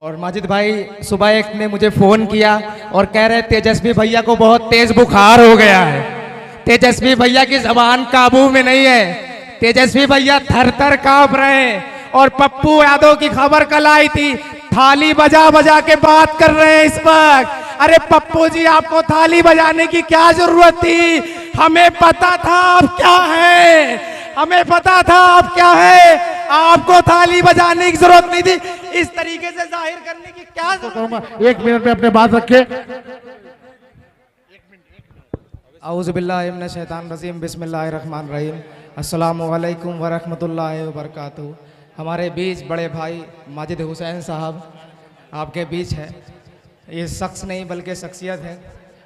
और माजिद भाई सुबह एक ने मुझे फोन किया और कह रहे तेजस्वी भैया को बहुत तेज बुखार हो गया है। तेजस्वी भैया की जबान काबू में नहीं है। तेजस्वी भैया थर थर कांप रहे हैं। और पप्पू यादव की खबर कल आई थी, थाली बजा बजा के बात कर रहे हैं इस वक्त। अरे पप्पू जी, आपको थाली बजाने की क्या जरूरत थी? हमें पता था आप क्या है, हमें पता था आप क्या है। आपको थाली बजाने की जरूरत नहीं थी। इस तरीके से जाहिर करने की क्या जरूरत? एक मिनट में अपने बात रखे। औज़ु बिल्लाहि मिनश शैतानिर रजीम, बिस्मिल्लाहिर रहमानिर रहीम, अस्सलामु अलैकुम व रहमतुल्लाहि व बरकातुहू। हमारे बीच बड़े भाई माजिद हुसैन साहब आपके बीच है। ये शख्स नहीं बल्कि शख्सियत है।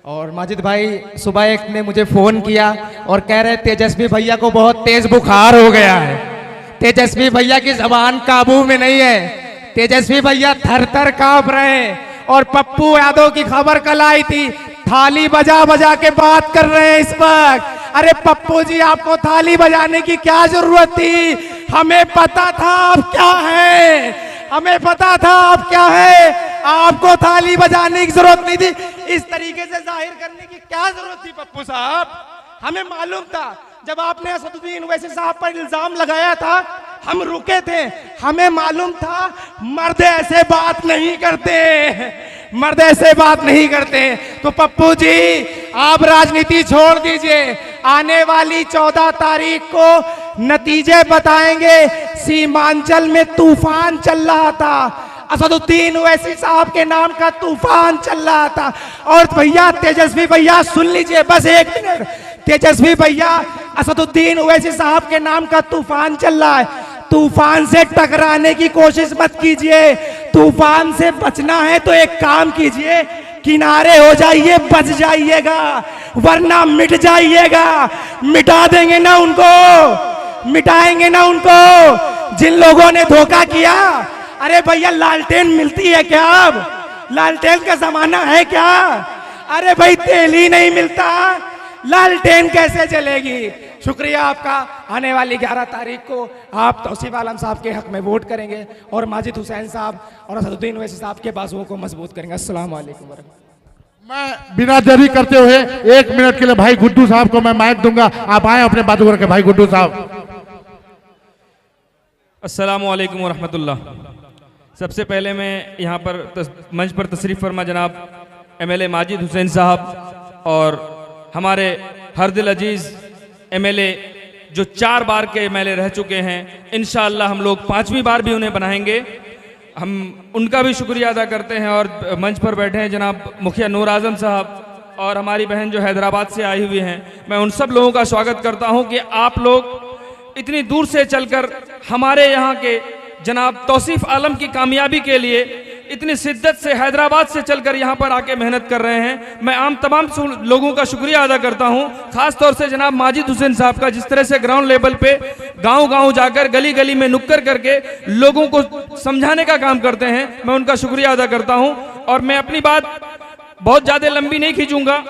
और माजिद भाई सुबह एक ने मुझे फ़ोन किया और कह रहे तेजस्वी भैया को बहुत तेज़ बुखार हो गया है। तेजस्वी भैया की जबान काबू में नहीं है। तेजस्वी भैया थर थर कांप रहे हैं। और पप्पू यादव की खबर कल आई थी, थाली बजा बजा के बात कर रहे हैं इस वक्त। अरे पप्पू जी, आपको थाली बजाने की क्या जरूरत थी? हमें पता था आप क्या है, हमें पता था आप क्या है। आपको थाली बजाने की जरूरत नहीं थी। इस तरीके से जाहिर करने की क्या जरूरत थी पप्पू साहब? हमें मालूम था जब आपने असदुद्दीन ओवैसी साहब पर इल्जाम लगाया था, हम रुके थे। हमें मालूम था मर्द ऐसे बात नहीं करते, मर्द ऐसे बात नहीं करते। तो पप्पू जी, आप राजनीति छोड़ दीजिए। आने वाली 14 तारीख को नतीजे बताएंगे। सीमांचल में तूफान चल रहा था, असदुद्दीन ओवैसी साहब के नाम का तूफान चल रहा था। और भैया तेजस्वी भैया सुन लीजिए, बस एक मिनट। तेजस्वी भैया, असदुद्दीन ओवैसी साहब के नाम का तूफान चल रहा है। तूफान से टकराने की कोशिश मत कीजिए। तूफान से बचना है तो एक काम कीजिए, किनारे हो जाइए, बच जाइएगा, वरना मिट जाइएगा। मिटा देंगे ना उनको, मिटाएंगे ना उनको जिन लोगों ने धोखा किया। अरे भैया, लालटेन मिलती है क्या? अब लालटेन का जमाना है क्या? अरे भाई, तेल ही नहीं मिलता, लालटेन कैसे चलेगी? शुक्रिया आपका। आने वाली 11 तारीख को आप तौसीफ आलम साहब के हक में वोट करेंगे और माजिद हुसैन साहब और असदुद्दीन ओवैसी साहब के बाजुओं को मजबूत करेंगे। अस्सलाम वालेकुम। मैं बिना देरी करते हुए 1 मिनट के लिए भाई गुड्डू साहब को मैं माइक दूंगा। आप आए अपने बातों करके। भाई गुड्डू साहब। अस्सलामु अलैकुम व रहमतुल्लाह। सबसे पहले मैं यहाँ पर मंच पर तशरीफ़ फरमा जनाब MLA माजिद हुसैन साहब और हमारे हरदिल अजीज़ MLA जो 4 बार के MLA रह चुके हैं, इंशाअल्लाह हम लोग 5वीं बार भी उन्हें बनाएंगे। हम उनका भी शुक्रिया अदा करते हैं। और मंच पर बैठे हैं जनाब मुखिया नूर आज़म साहब और हमारी बहन जो हैदराबाद से आई हुई हैं। मैं उन सब लोगों का स्वागत करता हूं कि आप लोग इतनी दूर से चलकर हमारे यहाँ के जनाब तौसीफ आलम की कामयाबी के लिए इतनी शिद्दत से हैदराबाद से चलकर यहाँ पर आके मेहनत कर रहे हैं। मैं आम तमाम लोगों का शुक्रिया अदा करता हूँ, ख़ास तौर से जनाब माजिद हुसैन साहब का, जिस तरह से ग्राउंड लेवल पे गांव-गांव जाकर गली गली में नुक्कड़ करके लोगों को समझाने का काम करते हैं। मैं उनका शुक्रिया अदा करता हूँ। और मैं अपनी बात बहुत ज़्यादा लंबी नहीं खींचूंगा।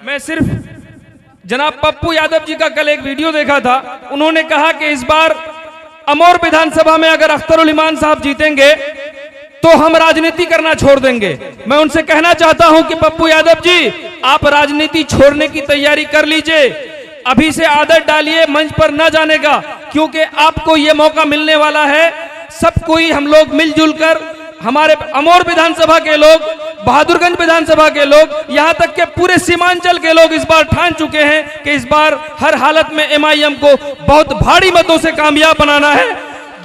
मैं सिर्फ जनाब पप्पू यादव जी का कल एक वीडियो देखा था। उन्होंने कहा कि इस बार अमौर विधानसभा में अगर अख्तरुल इमान साहब जीतेंगे तो हम राजनीति करना छोड़ देंगे। मैं उनसे कहना चाहता हूं कि पप्पू यादव जी, आप राजनीति छोड़ने की तैयारी कर लीजिए। अभी से आदत डालिए मंच पर न जाने का, क्योंकि आपको यह मौका मिलने वाला है। सब कोई हम लोग मिलजुल कर, हमारे अमौर विधानसभा के लोग, बहादुरगंज विधानसभा के लोग, यहां तक के पूरे सीमांचल के लोग इस बार ठान चुके हैं कि इस बार हर हालत में MIM को बहुत भारी मतों से कामयाब बनाना है।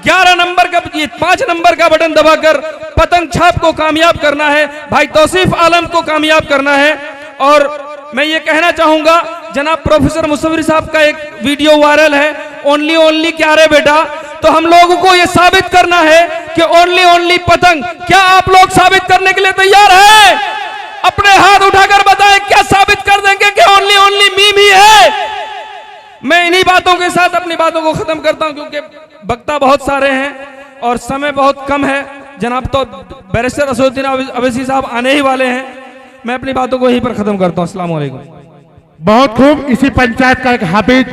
11 नंबर का, 5 नंबर का बटन दबाकर पतंग छाप को कामयाब करना है, भाई तौसीफ आलम को कामयाब करना है। और मैं ये कहना चाहूंगा, जनाब प्रोफेसर मुसव्विर साहब का एक वीडियो वायरल है, ओनली क्या रे बेटा। तो हम लोगों को ये साबित करना है कि ओनली पतंग। क्या आप लोग साबित करने के लिए तैयार हैं? अपने हाथ उठाकर बताएं, क्या साबित कर देंगे कि ओनली मीम ही है? मैं इन्हीं बातों के साथ अपनी बातों को खत्म करता हूं, क्योंकि वक्ता बहुत सारे हैं और समय बहुत कम है। जनाब तो बैरिस्टर असदुद्दीन ओवैसी साहब आने ही वाले हैं। मैं अपनी बातों को यहीं पर खत्म करता हूं। अस्सलाम वालेकुम। बहुत खूब। इसी पंचायत का एक हाफिज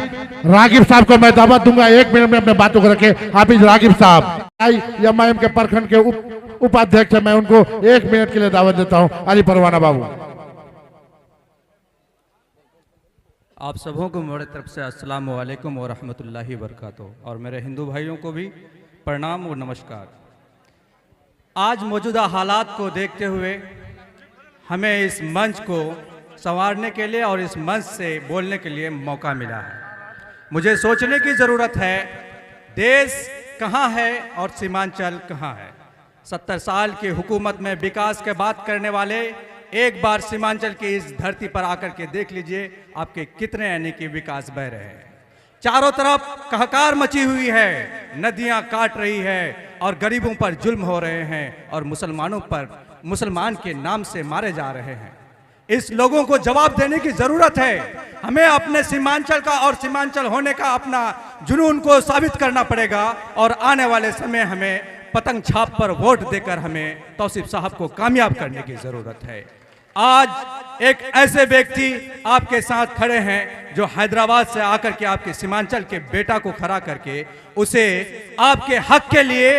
रागिब साहब को मैं दावत दूंगा। 1 मिनट में अपने बातों को रखे। हाफिज रागिब साहब MIM के प्रखंड के उप उपाध्यक्ष है, मैं उनको 1 मिनट के लिए दावत देता हूं। अली परवाना बाबू। आप सबों को मेरे तरफ से अस्सलाम वालेकुम व रहमतुल्लाहि व बरकातहू, और मेरे हिंदू भाइयों को भी प्रणाम और नमस्कार। आज मौजूदा हालात को देखते हुए हमें इस मंच को संवारने के लिए और इस मंच से बोलने के लिए मौका मिला है। मुझे सोचने की ज़रूरत है, देश कहाँ है और सीमांचल कहाँ है। 70 साल की हुकूमत में विकास के बात करने वाले एक बार सीमांचल की इस धरती पर आकर के देख लीजिए आपके कितने यानी कि विकास बह रहे हैं। चारों तरफ कहाकार मची हुई है, नदियां काट रही है और गरीबों पर जुल्म हो रहे हैं और मुसलमानों पर मुसलमान के नाम से मारे जा रहे हैं। इस लोगों को जवाब देने की जरूरत है। हमें अपने सीमांचल का और सीमांचल होने का अपना जुनून को साबित करना पड़ेगा और आने वाले समय हमें पतंग छाप पर वोट देकर हमें तौसीफ साहब को कामयाब करने की जरूरत है। आज एक ऐसे व्यक्ति आपके साथ खड़े हैं जो हैदराबाद से आकर के आपके सीमांचल के बेटा को खड़ा करके उसे आपके हक के लिए,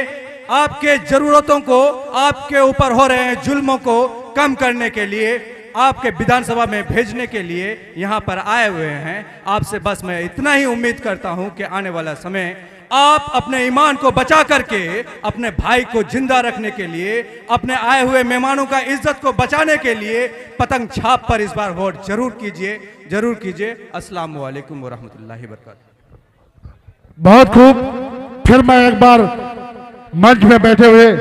आपके जरूरतों को, आपके ऊपर हो रहे हैं जुल्मों को कम करने के लिए आपके विधानसभा में भेजने के लिए यहाँ पर आए हुए हैं। आपसे बस मैं इतना ही उम्मीद करता हूँ कि आने वाला समय आप अपने ईमान को बचा करके अपने भाई को जिंदा रखने के लिए, अपने आए हुए मेहमानों का इज्जत को बचाने के लिए पतंग छाप पर इस बार वोट जरूर कीजिए, जरूर कीजिए। अस्सलाम वालेकुम व रहमतुल्लाहि व बरकातहू। बहुत खूब। फिर मैं एक बार मंच में बैठे हुए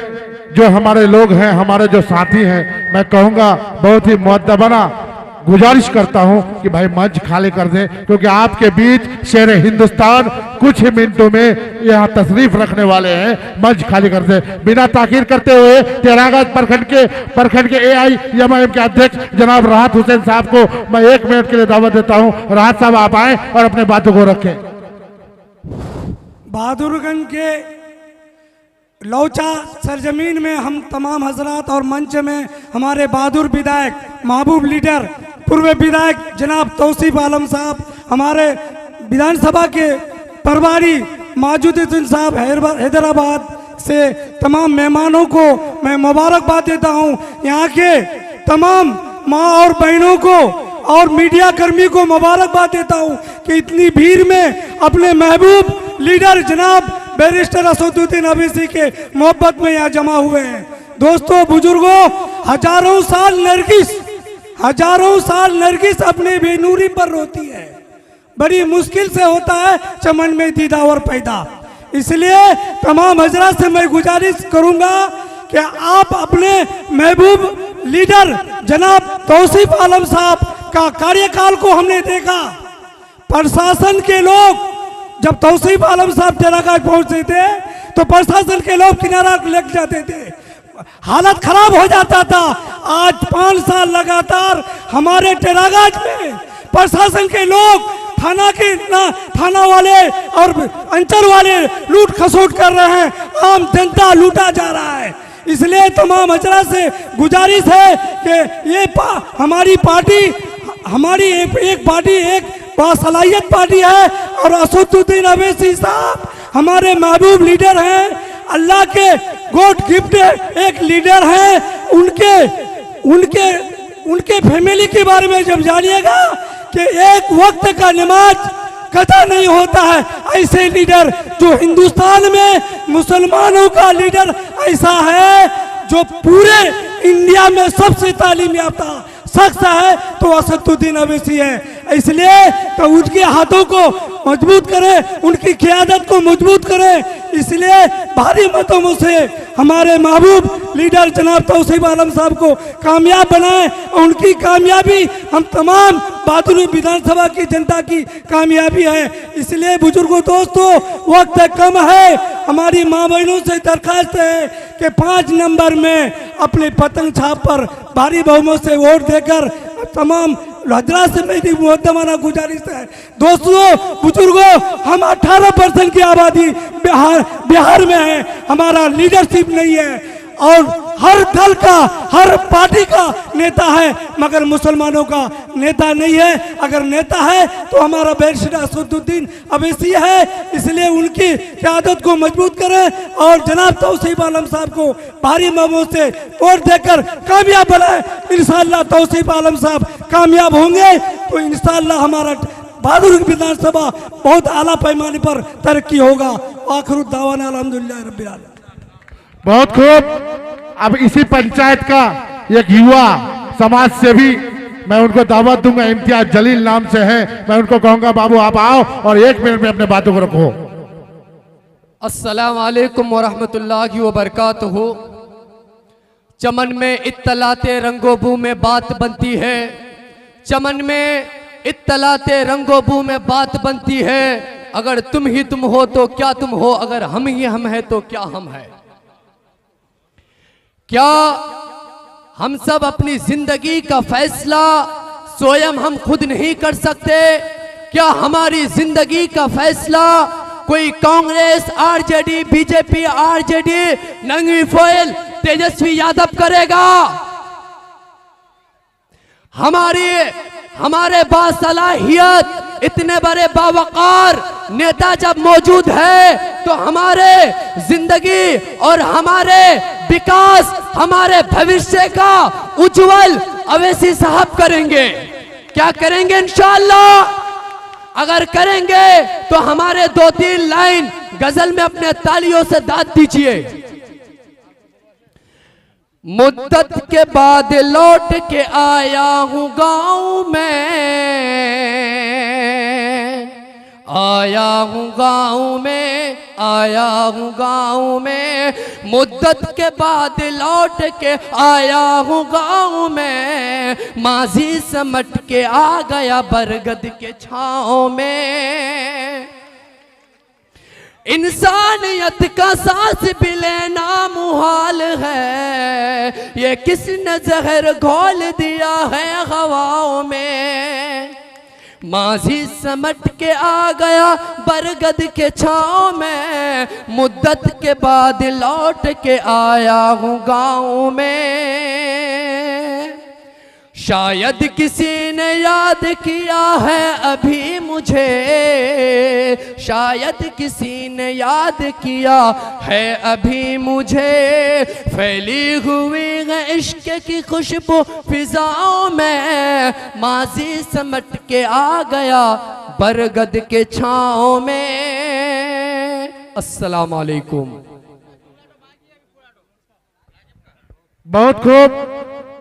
जो हमारे लोग हैं, हमारे जो साथी हैं, मैं कहूँगा बहुत ही मुअद्दबाना गुजारिश करता हूं कि भाई मंच खाली कर दें, क्योंकि आपके बीच शेर हिंदुस्तान कुछ ही मिनटों में यहाँ तशरीफ रखने वाले हैं। मंच खाली कर दें। बिना ताकीर करते हुए तेरागत प्रखंड के AIMIM के अध्यक्ष जनाब राहत हुसैन साहब को मैं 1 मिनट के लिए दावत देता हूं। राहत साहब आप आए और अपने बातों को रखें। बहादुरगंज के लौचा सरजमीन में हम तमाम हजरात और मंच में हमारे बहादुर विधायक, महबूब लीडर, पूर्व विधायक जनाब तौसीफ आलम साहब, हमारे विधानसभा के प्रभारी माजुद्दीन साहब हैदराबाद से तमाम मेहमानों को मैं मुबारकबाद देता हूं। यहाँ के तमाम माँ और बहनों को और मीडिया कर्मी को मुबारकबाद देता हूं कि इतनी भीड़ में अपने महबूब लीडर जनाब बैरिस्टर असदुद्दीन अवैसी के मोहब्बत में यहाँ जमा हुए हैं। दोस्तों, बुजुर्गों, हजारों साल नरगिस अपने बेनूरी पर रोती है। बड़ी मुश्किल से होता है चमन में दीदावर पैदा। इसलिए तमाम हजरात से मैं गुजारिश करूंगा कि आप अपने महबूब लीडर जनाब तौसीफ आलम साहब का कार्यकाल को हमने देखा। प्रशासन के लोग जब तौसीफ आलम साहब टेरागाज पहुंचते थे तो प्रशासन के लोग किनारा लग जाते थे, हालत खराब हो जाता था। आज 5 साल लगातार हमारे टेरागाज में प्रशासन के लोग थाना वाले और अंचल वाले लूट खसोट कर रहे हैं, आम जनता लूटा जा रहा है। इसलिए तमाम हजरा से गुजारिश है कि ये हमारी पार्टी, एक पार्टी, एक बासलाहियत पार्टी है और असदुद्दीन अवैसी साहब हमारे महबूब लीडर हैं, अल्लाह के गॉड गिफ्ट एक लीडर हैं। उनके फैमिली के बारे में जब जानिएगा कि एक वक्त का नमाज कदा नहीं होता है, ऐसे लीडर जो हिंदुस्तान में मुसलमानों का लीडर ऐसा है जो पूरे इंडिया में सबसे तालीम याफ्ता शख्स है तो असदुद्दीन अवैसी है। इसलिए तो उनके हाथों को मजबूत करें, उनकी क़यादत को मजबूत करें। इसलिए भारी मतों से हमारे महबूब लीडर जनाब तौसीफ आलम साहब को कामयाब बनाएं और उनकी कामयाबी हम तमाम बहादुर विधानसभा की जनता की कामयाबी है। इसलिए बुजुर्गों, दोस्तों, वक्त कम है। हमारी माँ बहनों से दरखास्त है कि 5 नंबर में अपने पतंग छाप पर भारी बहुमत से वोट देकर तमाम हजरात से मेरी मुहद्दमाना गुजारिश है। दोस्तों, बुजुर्गों, हम 18% की आबादी बिहार में है, हमारा लीडरशिप नहीं है और हर दल का, हर पार्टी का नेता है, मगर मुसलमानों का नेता नहीं है। अगर नेता है तो हमारा बैरिस्टर असदुद्दीन अवैसी है, इसलिए उनकी क़यादत को मजबूत करें और जनाब तौसीफ आलम साहब को भारी ममों से वोट देकर कामयाब बनाए। इंशाअल्लाह तौसीफ आलम साहब कामयाब होंगे तो इंशाअल्लाह हमारा बहादुर विधानसभा बहुत आला पैमाने पर तरक्की होगा। आखिर दावाना अल्हम्दुलिल्लाह रब्बिल आलमीन। बहुत खूब। अब इसी पंचायत का एक युवा समाज सेवी, मैं उनको दावत दूंगा, इम्तियाज जलील नाम से है, मैं उनको कहूंगा बाबू आप आओ और 1 मिनट में अपने बातों को रखो। अस्सलाम वालेकुम वरहमतुल्लाहि वबरकातुहू। चमन में इत्तलाते रंगोबू में बात बनती है, चमन में इत्तलाते रंगोबू में बात बनती है। अगर तुम ही तुम हो तो क्या तुम हो, अगर हम ही हम हैं तो क्या हम हैं। क्या हम सब अपनी जिंदगी का फैसला स्वयं हम खुद नहीं कर सकते? क्या हमारी जिंदगी का फैसला कोई कांग्रेस, आरजेडी, बीजेपी, आरजेडी, नंगी फोइल, तेजस्वी यादव करेगा? हमारे बासलाहियत इतने बड़े बावकार नेता जब मौजूद है तो हमारे जिंदगी और हमारे विकास, हमारे भविष्य का उज्जवल अवैसी साहब करेंगे। क्या करेंगे? इंशाअल्लाह अगर करेंगे तो हमारे 2-3 लाइन गजल में अपने तालियों से दाद दीजिए। मुद्दत के बाद लौट के आया हूँ गाँव में, आया हूँ गाँव में, आया हूँ गाँव में। मुद्दत के बाद लौट के आया हूँ गाँव में, माजी समट के आ गया बरगद के छाँव में। इंसानियत का सांस भी लेना मुहाल है, ये किसने जहर घोल दिया है हवाओं में। माजी समट के आ गया बरगद के छाँव में, मुद्दत के बाद लौट के आया हूँ गाँव में। शायद किसी ने याद किया है अभी मुझे, शायद किसी ने याद किया है अभी मुझे। फैली हुई है इश्क की खुशबू फिजाओं में, माजी समट के आ गया बरगद के छाँव में। अस्सलाम वालेकुम। बहुत खूब।